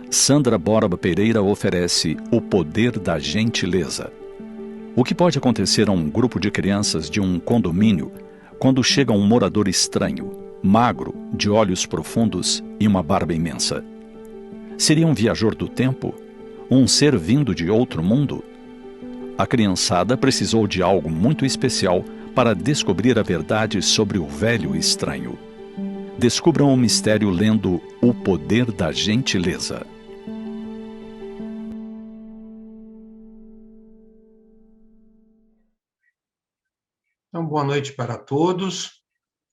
Sandra Borba Pereira oferece O Poder da Gentileza. O que pode acontecer a um grupo de crianças de um condomínio quando chega um morador estranho, magro, de olhos profundos e uma barba imensa? Seria um viajor do tempo? Um ser vindo de outro mundo? A criançada precisou de algo muito especial para descobrir a verdade sobre o velho estranho. Descubram o mistério lendo O Poder da Gentileza. Então, boa noite para todos.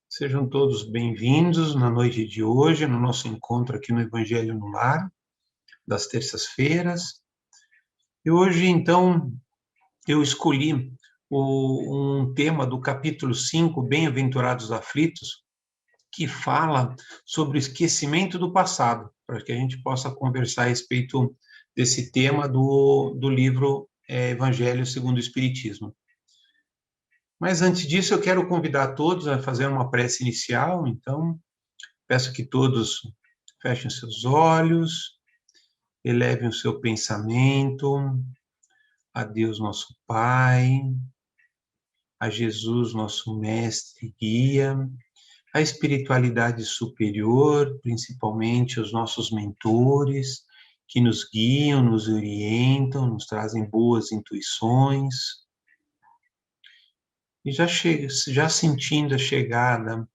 Sejam todos bem-vindos na noite de hoje, no nosso encontro aqui no Evangelho no Lar, das terças-feiras. E hoje, então, eu escolhi um tema do capítulo 5, Bem-aventurados aflitos, que fala sobre o esquecimento do passado, para que a gente possa conversar a respeito desse tema do livro Evangelho segundo o Espiritismo. Mas antes disso, eu quero convidar todos a fazer uma prece inicial, então, peço que todos fechem seus olhos, elevem o seu pensamento a Deus nosso Pai, a Jesus nosso Mestre e Guia, a espiritualidade superior, principalmente os nossos mentores, que nos guiam, nos orientam, nos trazem boas intuições. E já sentindo a chegada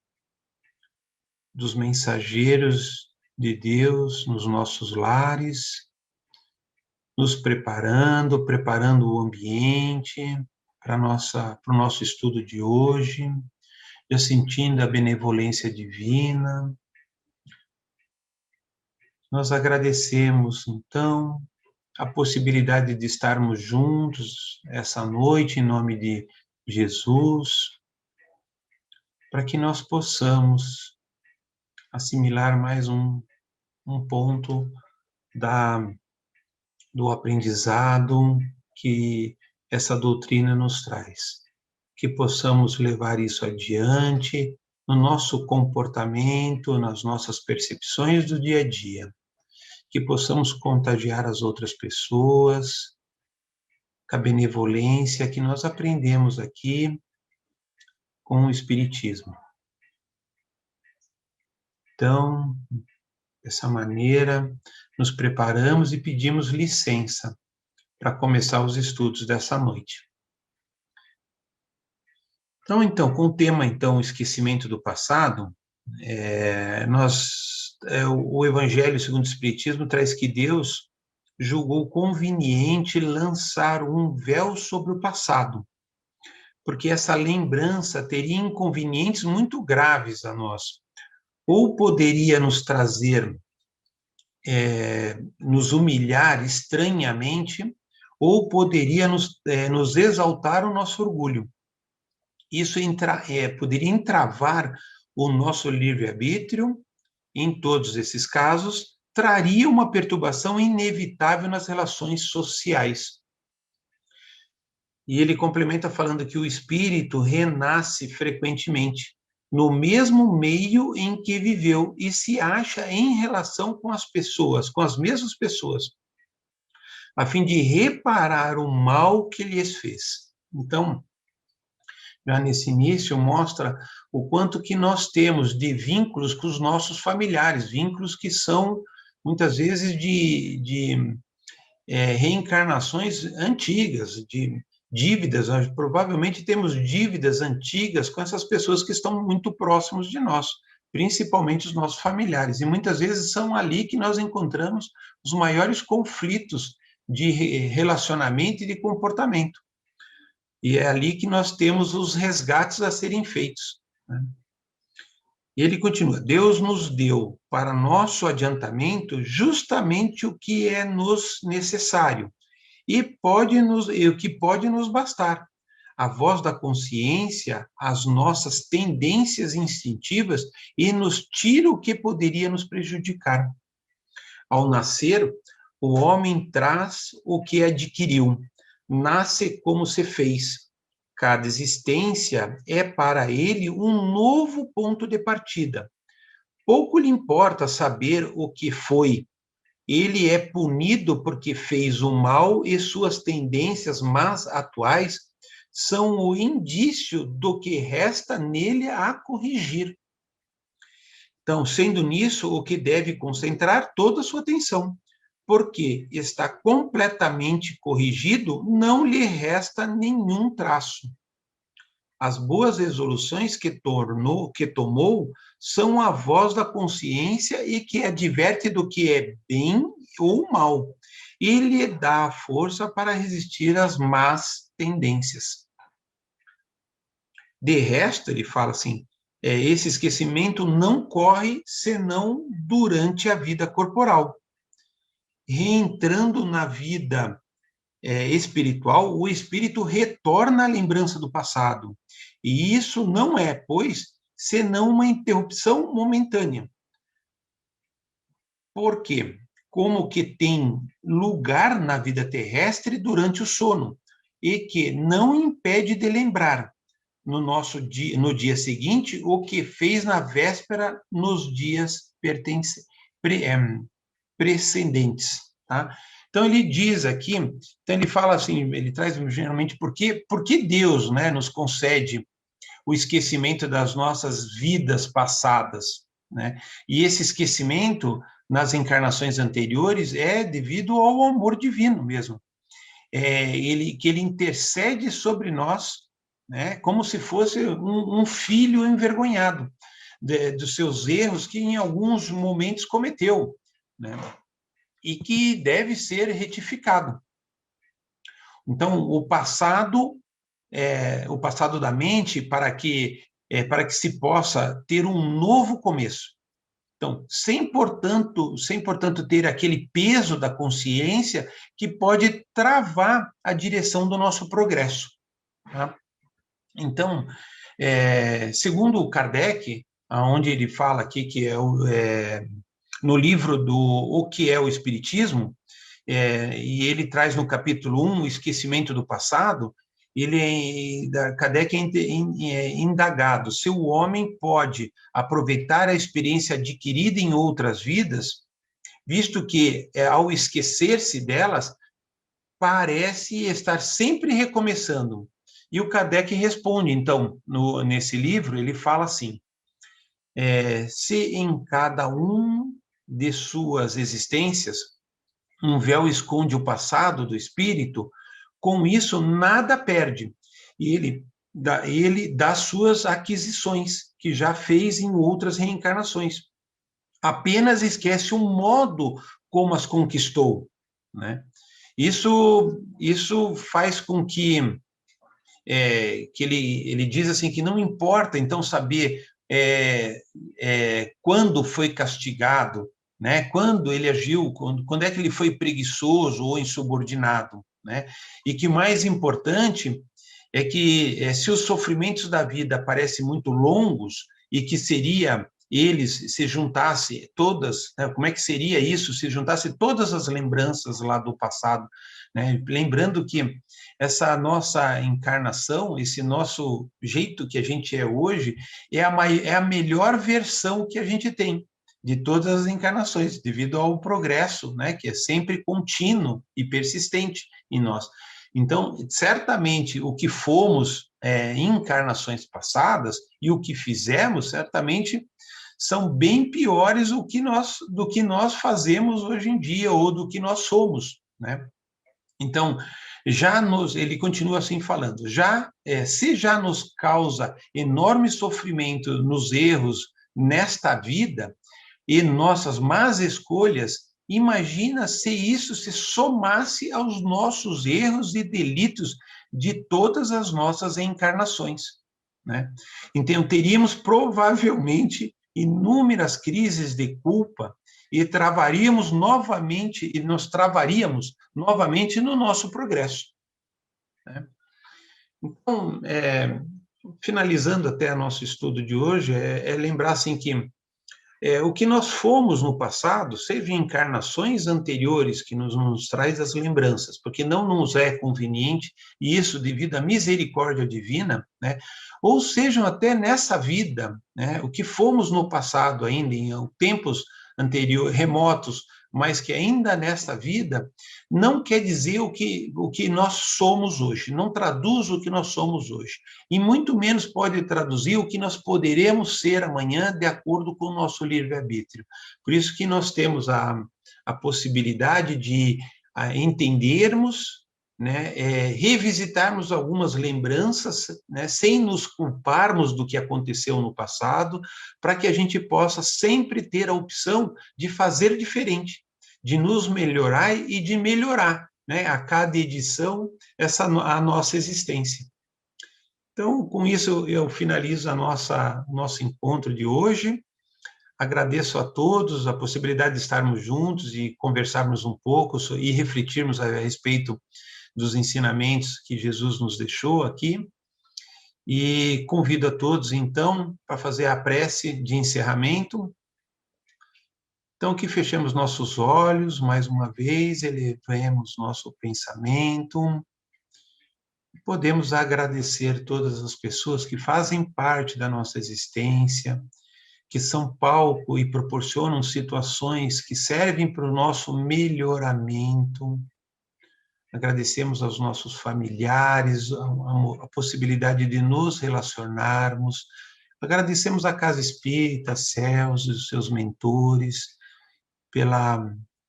dos mensageiros de Deus nos nossos lares, nos preparando o ambiente para o nosso estudo de hoje, já sentindo a benevolência divina. Nós agradecemos, então, a possibilidade de estarmos juntos essa noite, em nome de Jesus, para que nós possamos assimilar mais um ponto do aprendizado que essa doutrina nos traz. Que possamos levar isso adiante no nosso comportamento, nas nossas percepções do dia a dia. Que possamos contagiar as outras pessoas com a benevolência que nós aprendemos aqui com o Espiritismo. Então, dessa maneira, nos preparamos e pedimos licença para começar os estudos dessa noite. Então, com o tema, o esquecimento do passado, o Evangelho segundo o Espiritismo traz que Deus julgou conveniente lançar um véu sobre o passado, porque essa lembrança teria inconvenientes muito graves a nós. Ou poderia nos trazer, nos humilhar estranhamente, ou poderia nos exaltar o nosso orgulho. Isso poderia entravar o nosso livre-arbítrio, em todos esses casos, traria uma perturbação inevitável nas relações sociais. E ele complementa falando que o espírito renasce frequentemente, no mesmo meio em que viveu, e se acha em relação com as pessoas, com as mesmas pessoas, a fim de reparar o mal que lhes fez. Então, já nesse início, mostra o quanto que nós temos de vínculos com os nossos familiares, vínculos que são, muitas vezes, de reencarnações antigas, de dívidas. Nós provavelmente temos dívidas antigas com essas pessoas que estão muito próximos de nós, principalmente os nossos familiares. E muitas vezes são ali que nós encontramos os maiores conflitos de relacionamento e de comportamento. E é ali que nós temos os resgates a serem feitos, né? E ele continua: Deus nos deu para nosso adiantamento justamente o que é nos necessário e o que pode nos bastar. A voz da consciência, as nossas tendências instintivas, e nos tira o que poderia nos prejudicar. Ao nascer, o homem traz o que adquiriu, nasce como se fez. Cada existência é para ele um novo ponto de partida. Pouco lhe importa saber o que foi, ele é punido porque fez o mal e suas tendências más atuais são o indício do que resta nele a corrigir. Então, sendo nisso o que deve concentrar toda a sua atenção, porque está completamente corrigido, não lhe resta nenhum traço. As boas resoluções que tomou são a voz da consciência e que adverte do que é bem ou mal, e lhe dá a força para resistir às más tendências. De resto, ele fala assim, esse esquecimento não corre senão durante a vida corporal. Reentrando na vida espiritual, o espírito retorna à lembrança do passado. E isso não é, pois, senão uma interrupção momentânea. Por quê? Como que tem lugar na vida terrestre durante o sono, e que não impede de lembrar no dia seguinte o que fez na véspera nos dias precedentes, tá? Então ele diz aqui, então ele fala assim, ele traz geralmente por que Deus, né, nos concede o esquecimento das nossas vidas passadas, né? E esse esquecimento nas encarnações anteriores é devido ao amor divino mesmo. Que ele intercede sobre nós, né, como se fosse um filho envergonhado dos seus erros que em alguns momentos cometeu, né, e que deve ser retificado. Então, o passado da mente para que se possa ter um novo começo. Então, sem portanto ter aquele peso da consciência que pode travar a direção do nosso progresso. Tá? Então, segundo Kardec, onde ele fala aqui que no livro do O que é o Espiritismo, e ele traz no capítulo 1 o esquecimento do passado, Kardec é indagado se o homem pode aproveitar a experiência adquirida em outras vidas, visto que, ao esquecer-se delas, parece estar sempre recomeçando. E o Kardec responde, então, nesse livro, ele fala assim, se em cada um de suas existências um véu esconde o passado do espírito, com isso nada perde. E ele dá suas aquisições, que já fez em outras reencarnações. Apenas esquece o modo como as conquistou, né? Isso faz com que ele diz assim que não importa, então, saber quando foi castigado, né? Quando ele agiu, quando é que ele foi preguiçoso ou insubordinado, né? E que mais importante é que se os sofrimentos da vida parecem muito longos e que eles se juntasse todas, né? Como é que seria isso se juntasse todas as lembranças lá do passado, né? Lembrando que essa nossa encarnação, esse nosso jeito que a gente é hoje, é a melhor versão que a gente tem de todas as encarnações, devido ao progresso, né, que é sempre contínuo e persistente em nós. Então, certamente, o que fomos em encarnações passadas e o que fizemos, certamente, são bem piores do que nós fazemos hoje em dia, ou do que nós somos, né? Então, ele continua assim falando, se já nos causa enorme sofrimento nos erros nesta vida e nossas más escolhas, imagina se isso se somasse aos nossos erros e delitos de todas as nossas encarnações, né? Então, teríamos provavelmente inúmeras crises de culpa e nos travaríamos novamente no nosso progresso, né? Então, finalizando até nosso estudo de hoje, lembrar assim que o que nós fomos no passado, seja em encarnações anteriores que nos traz as lembranças, porque não nos é conveniente, e isso devido à misericórdia divina, né? Ou sejam até nessa vida, né? O que fomos no passado ainda, em tempos anteriores, remotos, mas que ainda nesta vida não quer dizer o que nós somos hoje, não traduz o que nós somos hoje, e muito menos pode traduzir o que nós poderemos ser amanhã de acordo com o nosso livre-arbítrio. Por isso que nós temos a possibilidade de entendermos, né, revisitarmos algumas lembranças, né, sem nos culparmos do que aconteceu no passado, para que a gente possa sempre ter a opção de fazer diferente, de nos melhorar e de melhorar, né, a cada edição a nossa existência. Então, com isso, eu finalizo o nosso encontro de hoje. Agradeço a todos a possibilidade de estarmos juntos e conversarmos um pouco e refletirmos a respeito dos ensinamentos que Jesus nos deixou aqui. E convido a todos, então, para fazer a prece de encerramento. Então, que fechemos nossos olhos, mais uma vez, elevemos nosso pensamento. Podemos agradecer todas as pessoas que fazem parte da nossa existência, que são palco e proporcionam situações que servem para o nosso melhoramento. Agradecemos aos nossos familiares a possibilidade de nos relacionarmos. Agradecemos à Casa Espírita, Céus e os seus mentores,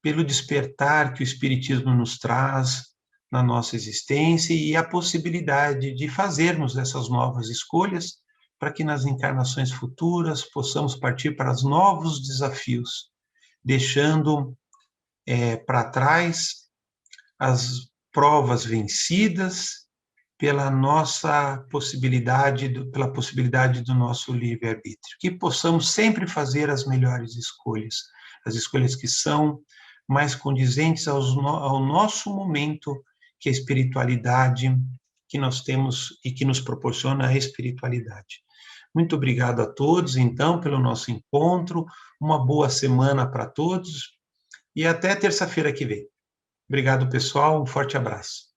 pelo despertar que o Espiritismo nos traz na nossa existência e a possibilidade de fazermos essas novas escolhas para que nas encarnações futuras possamos partir para os novos desafios, deixando para trás as provas vencidas pela possibilidade do nosso livre-arbítrio, que possamos sempre fazer as melhores escolhas, as escolhas que são mais condizentes ao nosso momento, que é a espiritualidade que nós temos e que nos proporciona a espiritualidade. Muito obrigado a todos, então, pelo nosso encontro, uma boa semana para todos e até terça-feira que vem. Obrigado, pessoal, um forte abraço.